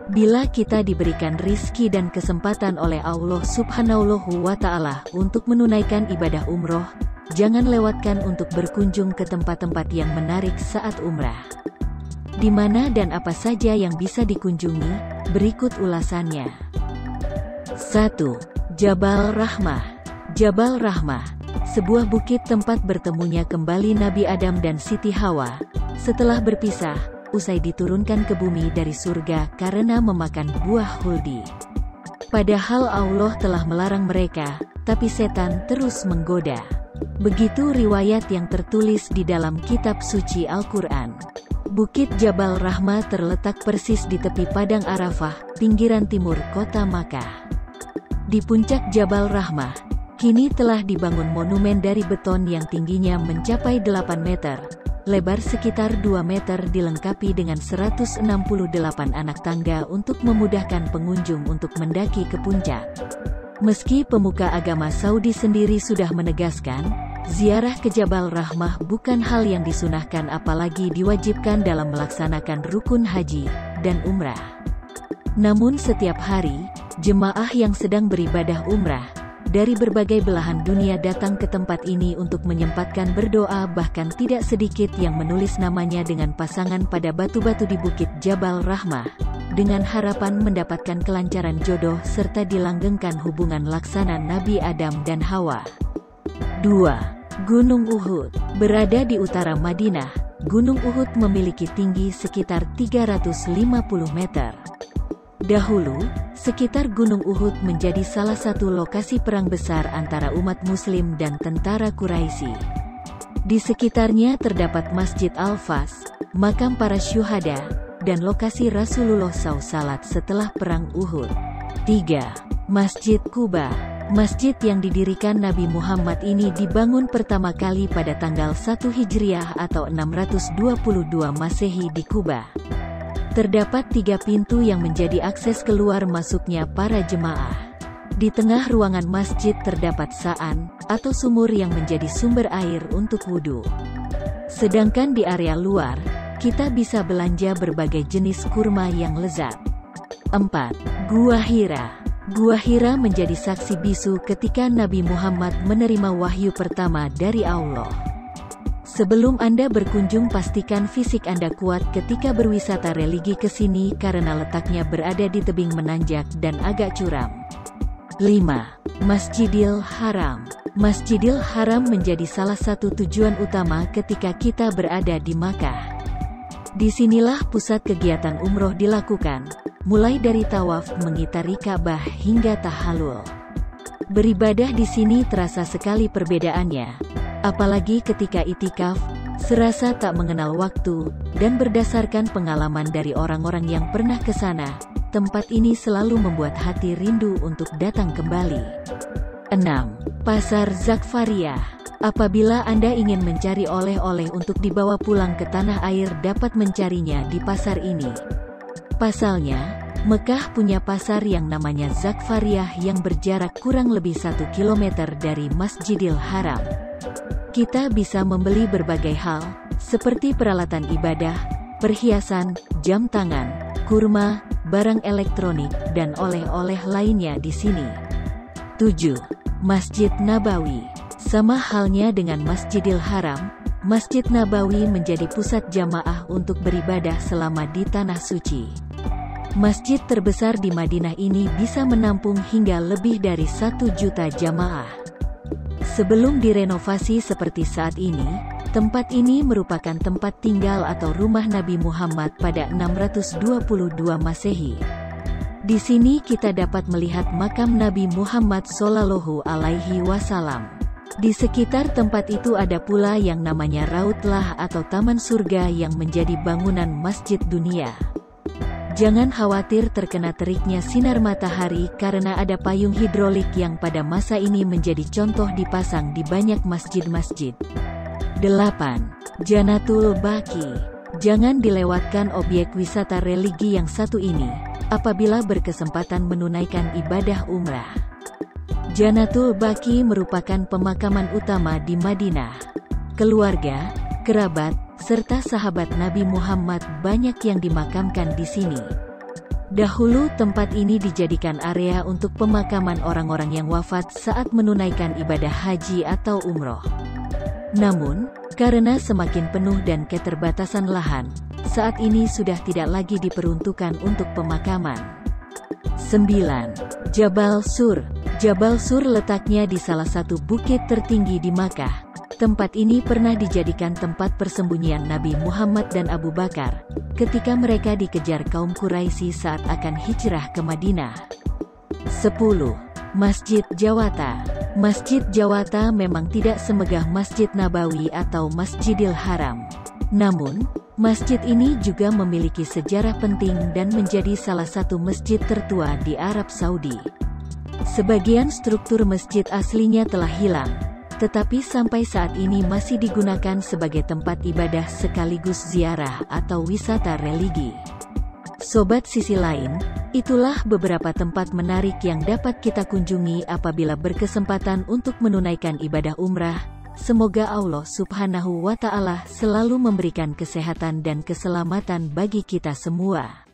Bila kita diberikan rizki dan kesempatan oleh Allah Subhanahu wa Ta'ala untuk menunaikan ibadah umroh, jangan lewatkan untuk berkunjung ke tempat-tempat yang menarik saat umrah. Di mana dan apa saja yang bisa dikunjungi, berikut ulasannya. 1. Jabal Rahmah. Jabal Rahmah, sebuah bukit tempat bertemunya kembali Nabi Adam dan Siti Hawa, setelah berpisah, usai diturunkan ke bumi dari surga karena memakan buah huldi. Padahal Allah telah melarang mereka, tapi setan terus menggoda. Begitu riwayat yang tertulis di dalam kitab suci Al-Quran. Bukit Jabal Rahmah terletak persis di tepi Padang Arafah, pinggiran timur kota Makkah. Di puncak Jabal Rahmah, kini telah dibangun monumen dari beton yang tingginya mencapai 8 meter, lebar sekitar 2 meter, dilengkapi dengan 168 anak tangga untuk memudahkan pengunjung untuk mendaki ke puncak. Meski pemuka agama Saudi sendiri sudah menegaskan, ziarah ke Jabal Rahmah bukan hal yang disunahkan apalagi diwajibkan dalam melaksanakan rukun haji dan umrah. Namun setiap hari, jemaah yang sedang beribadah umrah dari berbagai belahan dunia datang ke tempat ini untuk menyempatkan berdoa, bahkan tidak sedikit yang menulis namanya dengan pasangan pada batu-batu di Bukit Jabal Rahmah, dengan harapan mendapatkan kelancaran jodoh serta dilanggengkan hubungan laksana Nabi Adam dan Hawa. 2. Gunung Uhud. Berada di utara Madinah, Gunung Uhud memiliki tinggi sekitar 350 meter. Dahulu, sekitar Gunung Uhud menjadi salah satu lokasi perang besar antara umat Muslim dan tentara Quraisy. Di sekitarnya terdapat Masjid Al-Fas, makam para syuhada, dan lokasi Rasulullah SAW setelah perang Uhud. 3. Masjid Quba. Masjid yang didirikan Nabi Muhammad ini dibangun pertama kali pada tanggal 1 Hijriah atau 622 Masehi di Quba. Terdapat 3 pintu yang menjadi akses keluar masuknya para jemaah. Di tengah ruangan masjid terdapat sa'an, atau sumur yang menjadi sumber air untuk wudhu. Sedangkan di area luar, kita bisa belanja berbagai jenis kurma yang lezat. 4. Gua Hira. Gua Hira menjadi saksi bisu ketika Nabi Muhammad menerima wahyu pertama dari Allah. Sebelum Anda berkunjung, pastikan fisik Anda kuat ketika berwisata religi ke sini karena letaknya berada di tebing menanjak dan agak curam. 5. Masjidil Haram. Masjidil Haram menjadi salah satu tujuan utama ketika kita berada di Makkah. Disinilah pusat kegiatan umroh dilakukan, mulai dari tawaf mengitari Ka'bah hingga tahallul. Beribadah di sini terasa sekali perbedaannya. Apalagi ketika itikaf, serasa tak mengenal waktu, dan berdasarkan pengalaman dari orang-orang yang pernah ke sana, tempat ini selalu membuat hati rindu untuk datang kembali. 6. Pasar Zakfariyah. Apabila Anda ingin mencari oleh-oleh untuk dibawa pulang ke tanah air, dapat mencarinya di pasar ini. Pasalnya, Mekah punya pasar yang namanya Zakfariyah yang berjarak kurang lebih 1 km dari Masjidil Haram. Kita bisa membeli berbagai hal, seperti peralatan ibadah, perhiasan, jam tangan, kurma, barang elektronik, dan oleh-oleh lainnya di sini. 7. Masjid Nabawi. Sama halnya dengan Masjidil Haram, Masjid Nabawi menjadi pusat jamaah untuk beribadah selama di Tanah Suci. Masjid terbesar di Madinah ini bisa menampung hingga lebih dari 1 juta jamaah. Sebelum direnovasi seperti saat ini, tempat ini merupakan tempat tinggal atau rumah Nabi Muhammad pada 622 Masehi. Di sini kita dapat melihat makam Nabi Muhammad Shallallahu Alaihi Wasallam. Di sekitar tempat itu ada pula yang namanya Raudlah atau Taman Surga yang menjadi bangunan masjid dunia. Jangan khawatir terkena teriknya sinar matahari karena ada payung hidrolik yang pada masa ini menjadi contoh dipasang di banyak masjid-masjid. 8. Janatul Baqi. Jangan dilewatkan objek wisata religi yang satu ini, apabila berkesempatan menunaikan ibadah umrah. Janatul Baqi merupakan pemakaman utama di Madinah. Keluarga, kerabat, serta sahabat Nabi Muhammad banyak yang dimakamkan di sini. Dahulu tempat ini dijadikan area untuk pemakaman orang-orang yang wafat saat menunaikan ibadah haji atau umroh. Namun, karena semakin penuh dan keterbatasan lahan, saat ini sudah tidak lagi diperuntukkan untuk pemakaman. 9. Jabal Sur. Jabal Sur letaknya di salah satu bukit tertinggi di Makkah. Tempat ini pernah dijadikan tempat persembunyian Nabi Muhammad dan Abu Bakar, ketika mereka dikejar kaum Quraisy saat akan hijrah ke Madinah. 10. Masjid Jawata. Masjid Jawata memang tidak semegah Masjid Nabawi atau Masjidil Haram. Namun, masjid ini juga memiliki sejarah penting dan menjadi salah satu masjid tertua di Arab Saudi. Sebagian struktur masjid aslinya telah hilang, tetapi sampai saat ini masih digunakan sebagai tempat ibadah sekaligus ziarah atau wisata religi. Sobat Sisi Lain, itulah beberapa tempat menarik yang dapat kita kunjungi apabila berkesempatan untuk menunaikan ibadah umrah. Semoga Allah Subhanahu wa Ta'ala selalu memberikan kesehatan dan keselamatan bagi kita semua.